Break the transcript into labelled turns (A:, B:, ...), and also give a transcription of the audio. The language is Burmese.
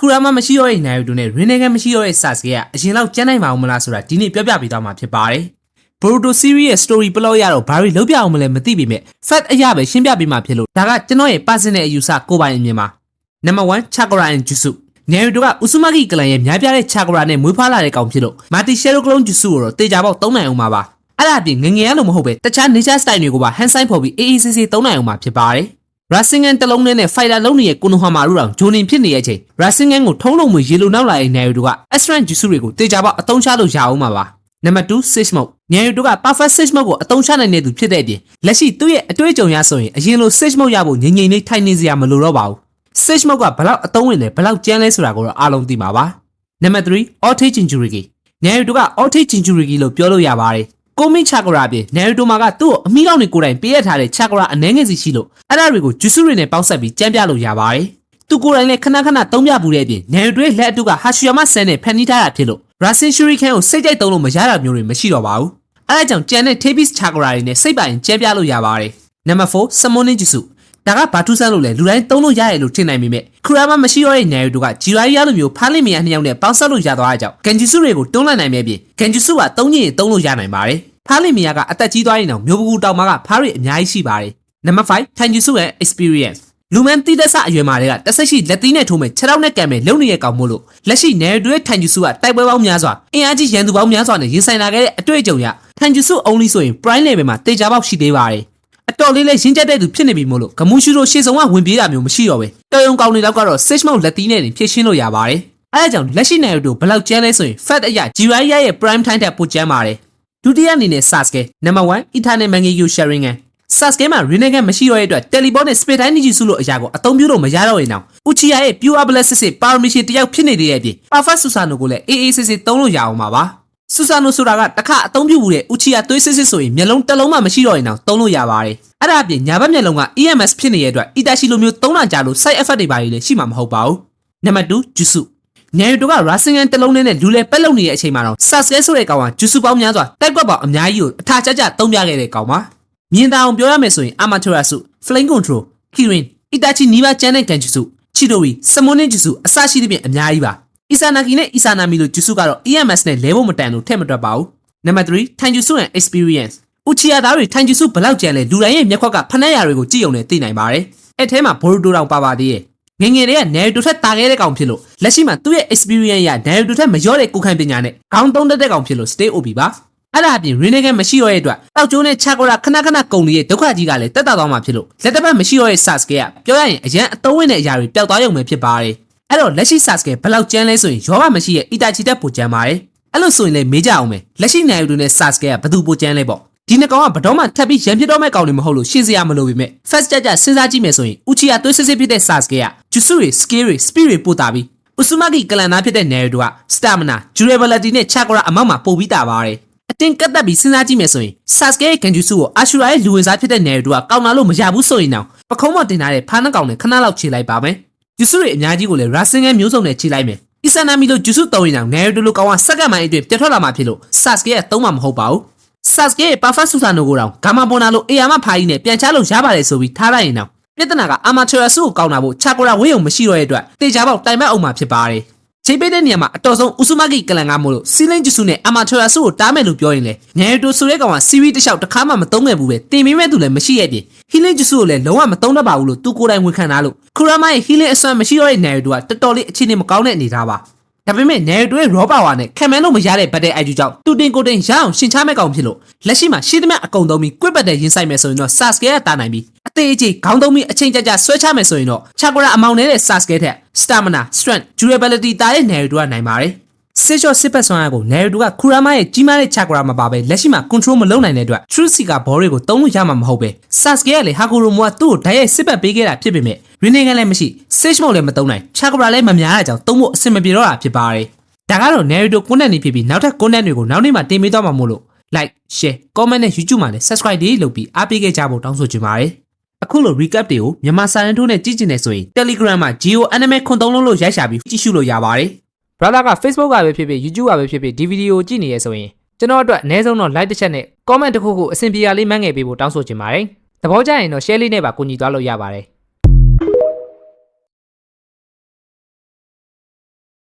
A: Kurama မရှိတော့တဲ့ Naruto နဲ့ Rinnegan မရှိတော့တဲ့ Sasuke ကအရင်လောက်ကျန်းနိုင်ပါအောင်မလားဆိုတာဒီနေ့ပြောပြပေးသွားမှာဖြစ်ပါတယ် Boruto series ရဲ့ story plot ရတော့ဘာတွေလုပ်ပြအောင်မလဲမသိပေမဲ့ fact အရာပဲရှင်းပြပေးမှာဖြစ်လို့ဒါကကျွန်တော်ရဲ့ personal အယူဆကိုယ်ပိုင်အမြင်ပါ Number 1 Chakra and Jutsu Naruto က Uzumaki clan ရဲ့များပြားတဲ့ Chakra နဲ့မွေးဖွားလာတဲ့ကောင်ဖြစ်လို့ Multi Shadow Clone Jutsu ကိုတော့တေချာပေါက်သုံးနိုင်အောင်ပါအဲ့ဒါအပြင်ငငယ်ရလို့မဟုတ်ပဲတခြား nature style တွေကိုပါ hand sign ဖော်ပြီး AACC သုံးနိုင်အောင်ပါဖြစ်ပါတယ် Rasengan တလုံးနဲ့ fighter လုံးတွေရဲ့ Konohama တို့တောင်ဂျိုနင်ဖြစ်နေတဲ့အချိန် Rasengan ကိုထုံးလုံးမွေရေလိုနောက်လာတဲ့ Naruto က Extreme Jutsu တွေကိုတေချာပေါက်အသုံးချလို့ရအောင်ပါ Number 2 Sage Mode Naruto က perfect Sage Mode ကိုအသုံးချနိုင်တဲ့သူဖြစ်တဲ့အပြင်လက်ရှိသူ့ရဲ့အတွေ့အကြုံရဆိုရင်အရင်လို Sage Mode ရဖို့ငြိမ်ငြိမ်လေးထိုင်နေစရာမလိုတော့ပါဘူး Sage Mode ကဘလောက်အသုံးဝင်လဲဘလောက်ကျန်းလဲဆိုတာကိုတော့အားလုံးသိမှာပါ Number 3 Ulti Jinchuriki Naruto က Ulti Jinchuriki လို့ပြောလို့ရပါတယ် Komi Chakra ပြင် Naruto မှာကသူ့ကိုအမိကောင်းတွေကိုယ်တိုင်ပေးရထားတဲ့ Chakra အနှဲငယ်စီရှိလို့အဲ့ဒါတွေကို Jutsu တွေနဲ့ပေါင်းစပ်ပြီးကျန်းပြလို့ရပါတယ်သူကိုယ်တိုင်လည်းခဏခဏသုံးပြပူတဲ့အပြင် Naruto ရဲ့လက်အတုက Hashirama Sen နဲ့ဖန်တီးထားတာဖြစ်လို့ Rasen Shuriken ကိုစိတ်ကြိုက်သုံးလို့မရတာမျိုးတွေမရှိတော့ပါဘူးအဲ့ဒါကြောင့်ကျန်တဲ့ Tabis Chakra တွေနဲ့စိတ်ပိုင်ကျန်းပြလို့ရပါတယ် Number 4 Summoning Jutsu ဒါကဘာထူးဆန်းလို့လဲလူတိုင်းသုံးလို့ရတယ်လို့ထင်နိုင်ပေမဲ့ Kurama မရှိတော့တဲ့ Naruto က Jiraiya လိုမျိုးဖားလိမရနှစ်ယောက်နဲ့ပေါင်းစပ်လို့ရသွားတဲ့ကြောင့် Genjutsu တွေကိုတွန်းလှန်နိုင်မဲ့ပြင် Genjutsu ကသုံးရင်သုံးလို့ရနိုင်ပါတယ်ဖားလိမရကအသက်ကြီးသွားရင်တော့မျိုးပကူတောင်မှာကဖားတွေအများကြီးရှိပါတယ် Number 5 Taijutsu and Experience လူမန်တိတက်ဆအရွယ်မှာတွေကတက်ဆက်ရှိလက်သီးနဲ့ထိုးမဲ့6တောက်နဲ့ကံမဲ့လုံနေတဲ့ကောင်မို့လို့လက်ရှိ Naruto ရဲ့ Taijutsu ကတိုက်ပွဲပေါင်းများစွာအင်အားကြီးရန်သူပေါင်းများစွာနဲ့ရင်ဆိုင်လာခဲ့တဲ့အတွေ့အကြုံရ Taijutsu only ဆိုရင် Prime Level မှာတေချာပေါက်ရှိသေးပါတယ်အတော်လေးလဲရင်းကျက်တဲ့သူဖြစ်နေပြီမို့လို့ဂမူရှူတို့ရှေ့ဆုံးကဝင်ပြေးတာမျိုးမရှိတော့ပဲတော်ရုံကောင်းနေတော့ကတော့ Sage Mode လက်သီးနဲ့ဖြည့်ရှင်းလို့ရပါတယ်အဲဒါကြောင့်လက်ရှိ Naruto ဘယ်လောက်ကျန်းလဲဆိုရင် Fat အရာ Jiraiya ရဲ့ Prime Time တက်ပိုကျန်းပါတယ်ဒုတိယအနေနဲ့ Sasuke Number 1 Eternal Mangekyo Sharingan Sasuke မှာ Rinnegan မရှိတော့တဲ့အတွက် Teleport နဲ့ Speed Time Ninjutsu လို့အရာကိုအသုံးပြုလို့မရတော့ရင်တော့ Uchiha ရဲ့ Pure Blood စစ် Power Mission တယောက်ဖြစ်နေတဲ့အပြင် Perfect Susanoo ကိုလည်း AACC သုံးလို့ရအောင်ပါ Susanoo ဆိုတာကတခါအသုံးပြုမှုတဲ့ Uchiha သွေးစစ်ဆိုရင်မျက်လုံးတစ်လုံးမှမရှိတော့ရင်တော့သုံးလို့ရပါတယ်အဲ့ဒါအပြင်ညာဘက်မျက်လုံးက EMS ဖြစ်နေတဲ့အတွက် Itachi လိုမျိုးသုံးလာကြလို့ side effect တွေပါလည်းရှိမှာမဟုတ်ပါဘူး Number 2 Jutsu Naruto က Rasengan တစ်လုံးနဲ့လူလဲပက်လုံနေတဲ့အချိန်မှာတော့ Sasuke ဆိုတဲ့ကောင်က Jutsu ပေါင်းများစွာတိုက်ကွက်ပေါင်းအများကြီးကိုအထာကျကျသုံးပြခဲ့တဲ့ကောင်ပါမြင်သာအောင်ပြောရမယ်ဆိုရင် Amaterasu Flame Control Kirin Itachi နီးပါးကျန်တဲ့ Genjutsu Chidori Summoning Jutsu အစရှိသဖြင့်အများကြီးပါ Izanagi နဲ့ Izanami လို့ Jutsu ကတော့ EMS နဲ့ level မတန်လို့ထည့်မတွက်ပါဘူး Number 3 Taijutsu and Experience Uchiha သားတွေ Taijutsu ဘလောက်ကျန်လဲလူတိုင်းရဲ့မျက်ခွက်ကဖနှက်ရတွေကိုကြည့်ုံနဲ့သိနိုင်ပါတယ်အဲ့ထဲမှာ Boruto တောင်ပါပါသေးရဲ့ငငယ်တွေက Naruto ထက်တာခဲ့တဲ့ကောင်ဖြစ်လို့လက်ရှိမှာသူ့ရဲ့ experience ရ Naruto ထက်မလျော့တဲ့ကိုယ်ခံပညာနဲ့ခေါင်းသုံးတတ်တဲ့ကောင်ဖြစ်လို့ stay OP ပါအဲ့ဒါအပြင် Rinnegan မရှိတော့တဲ့အတွက်တောက်ကျိုးနဲ့ Chakra ခဏခဏကုန်နေတဲ့ဒုက္ခကြီးကလည်းတက်တာသွားမှာဖြစ်လို့လက်တစ်ပတ်မရှိတော့တဲ့ Sasuke ကပြောရရင်အရန်အသုံးဝင်တဲ့အရာတွေပျောက်သွားရုံပဲဖြစ်ပါတယ်အဲ့တော့လက်ရှိ Sasuke ဘလောက်ကျန်းလဲဆိုရင်ရောဘမရှိရဲ့ Itachi တက်ပိုကျန်းပါတယ်အဲ့လိုဆိုရင်လည်းမေးကြအောင်မယ်လက်ရှိ Naruto နဲ့ Sasuke ကဘသူပိုကျန်းလဲပေါ့ဒီနှစ်ကောင်ကဘတော်မှထပ်ပြီးရန်ဖြစ်တော့မဲ့ကောင်တွေမဟုတ်လို့ရှင်းစရာမလိုပေမဲ့ first ကြစဉ်းစားကြည့်မယ်ဆိုရင် Uchiha သွေးစစ်စစ်ဖြစ်တဲ့ Sasuke က Jutsu တွေ skill တွေ speed တွေပို့တာပြီး Uzumaki clan သားဖြစ်တဲ့ Naruto က stamina durability နဲ့ Chakra အမောက်မှာပို့ပြီးတာပါတယ်အတင်းကတ်တက်ပြီးစဉ်းစားကြည့်မယ်ဆိုရင် Sasuke ရဲ့ Genjutsu ကို Ashura ရဲ့လူဝင်စားဖြစ်တဲ့ Naruto ကကောင်းလာလို့မရဘူးဆိုရင်တော့ပခုံးမတင်ထားတဲ့ဖားနှကောင်နဲ့ခဏလောက်ခြေလိုက်ပါမယ် Jutsu တွေအများကြီးကိုလည်း Rasengan မျိုးစုံနဲ့ခြေလိုက်မယ် Izanami လို့ Jutsu သုံးရင်တော့ Naruto လိုကောင်ကစက္ကန့်ပိုင်းအတွင်းပြတ်ထွက်လာမှာဖြစ်လို့ Sasuke ကသုံးမှာမဟုတ်ပါဘူးSasuke ရဲ့ Perfect Susanoo ကိုတောင်ဂါမာပေါ်နာလို့အေယာမဖာကြီးနဲ့ပြန်ချလို့ရပါတယ်ဆိုပြီးထားလိုက်ရင်တော့ပြဿနာက Amaterasu ကိုကောင်းတာဖို့ Chakra ဝေးုံမရှိတော့တဲ့အတွက်တေချာပေါက်တိုင်မဲ့အောင်မှာဖြစ်ပါတယ်ချိန်ပေးတဲ့နေရာမှာအတော်ဆုံး Uzumaki clan ကမို့လို့ Sealing Jutsu နဲ့ Amaterasu ကိုတားမယ်လို့ပြောရင်လေ Naruto ဆိုတဲ့ကောင်က series တစ်လျှောက်တစ်ခါမှမသုံးခဲ့ဘူးပဲတင်ပေးမဲ့သူလည်းမရှိရဲ့ပြင် Healing Jutsu ကိုလည်းလုံးဝမသုံးတတ်ပါဘူးလို့သူကိုယ်တိုင်ဝန်ခံတာလို့ Kurama ရဲ့ Healing အစွမ်းမရှိတော့တဲ့ Naruto ကတော်တော်လေးအခြေအနေမကောင်းတဲ့အနေထားပါဒါပေမဲ့ Naruto ရဲ့ raw power နဲ့ခံမန်းလို့မရတဲ့ battle IQ ကြောင့်သူတင်ကိုတင်ရအောင်ရှင်းချမဲ့ကောင်ဖြစ်လို့လက်ရှိမှာရှိသမျှအကုန်သုံးပြီး quick battle ရင်ဆိုင်မယ်ဆိုရင်တော့ Sasuke ကတာနိုင်ပြီးအသေးအကြီးခေါင်းသုံးပြီးအချိန်ကြဆွဲချမယ်ဆိုရင်တော့ Chakra အမောင်နေတဲ့ Sasuke ထက် stamina strength durability တားတဲ့ Naruto ကနိုင်ပါတယ်စစ်ချော့စစ်ပတ်ဆွမ်းအားကို Naruto က Kurama ရဲ့ကြီးမားတဲ့ Chakra မှာပါပဲလက်ရှိမှာ control မလုပ်နိုင်တဲ့အတွက် True Seeker ဘောတွေကိုသုံးလို့ရမှာမဟုတ်ပဲ Sasuke ကလည်း Hakuromo ကသူ့ကိုဓာတ်ရိုက်စစ်ပတ်ပေးခဲ့တာဖြစ်ပေမဲ့ Rinnegan လည်းမရှိ Sage Mode လည်းမသုံးနိုင် Chakra လည်းမများတဲ့ကြောင့်သုံးဖို့အဆင်မပြေတော့တာဖြစ်ပါတယ်ဒါကတော့ Naruto content နေဖြစ်ပြီးနောက်ထပ် content တွေကိုနောက်နေ့မှတင်ပေးသွားမှာမို့လို့ like share comment နဲ့ YouTube မှာလည်း subscribe တွေလုပ်ပြီးအားပေးခဲ့ကြဖို့တောင်းဆိုချင်ပါတယ်အခုလို recap တွေကိုမြန်မာစာရင်းထိုးနဲ့ကြည့်ကျင်နေဆိုရင် Telegram မှာ Geo Anime ခွန်သုံးလုံးလို့ရိုက်ရှာပြီးကြည့်ရှုလို့ရပါတယ် brother က Facebook ကပဲဖြစ်ဖြစ် YouTube ကပဲဖြစ်ဖြစ်ဒီဗီဒီယိုကြည့်နေရဆိုရင်ကျွန်တော်အတွက်အနည်းဆုံးတော့ like တစ်ချက်နဲ့ comment တစ်ခုခုအဆင်ပြေရလေးမှန်းငယ်ပေးဖို့တောင်းဆိုချင်ပါတယ်သဘောကျရင်တော့ share လေးနဲ့ပါကူညီသွားလို့ရပါတယ်